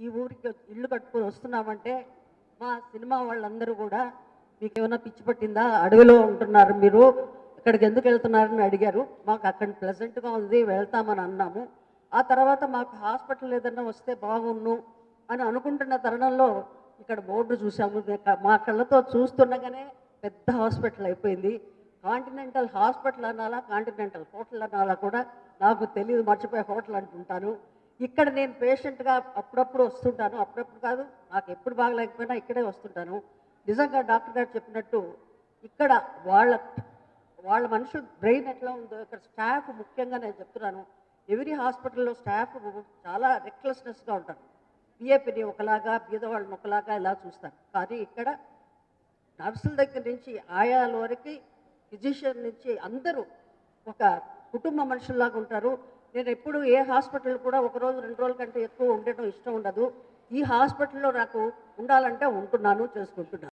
ఈ ఊరికి ఇల్లు కట్టుకొని వస్తున్నామంటే మా సినిమా వాళ్ళందరూ కూడా మీకు ఏమైనా పిచ్చి పట్టిందా, అడవిలో ఉంటున్నారు మీరు, ఇక్కడికి ఎందుకు వెళ్తున్నారని అడిగారు. మాకు అక్కడ ప్లెజెంట్గా ఉంది, వెళ్తామని అన్నాము. ఆ తర్వాత మాకు హాస్పిటల్ ఏదన్నా వస్తే బాగున్ను అని అనుకుంటున్న తరుణంలో ఇక్కడ బోర్డు చూసాము. మా కళ్ళతో చూస్తుండగానే పెద్ద హాస్పిటల్ అయిపోయింది. కాంటినెంటల్ హాస్పిటల్ అనాలా, కాంటినెంటల్ హోటల్ అనాలా కూడా నాకు తెలియదు, మర్చిపోయి హోటల్ అంటుంటాను. ఇక్కడ నేను పేషెంట్గా అప్పుడప్పుడు వస్తుంటాను, అప్పుడప్పుడు కాదు, నాకు ఎప్పుడు బాగలేకపోయినా ఇక్కడే వస్తుంటాను. నిజంగా డాక్టర్ గారు చెప్పినట్టు ఇక్కడ వాళ్ళ వాళ్ళ మనుషుల బ్రెయిన్ ఎట్లా ఉందో ఇక్కడ స్టాఫ్ ముఖ్యంగా నేను చెప్తున్నాను. ఎవరీ హాస్పిటల్లో స్టాఫ్ చాలా రెక్లెస్నెస్గా ఉంటారు. పిఏపిని ఒకలాగా, బీదవాళ్ళని ఒకలాగా ఇలా చూస్తారు. కానీ ఇక్కడ నర్సుల దగ్గర నుంచి ఆయాల వరకు, ఫిజిషియన్ నుంచి అందరూ ఒక కుటుంబ మనుషుల్లాగా ఉంటారు. నేను ఎప్పుడు ఏ హాస్పిటల్ కూడా ఒకరోజు 2 రోజుల కంటే ఎక్కువ ఉండటం ఇష్టం ఉండదు. ఈ హాస్పిటల్లో నాకు ఉండాలంటే ఉంటున్నాను, చేసుకుంటున్నాను.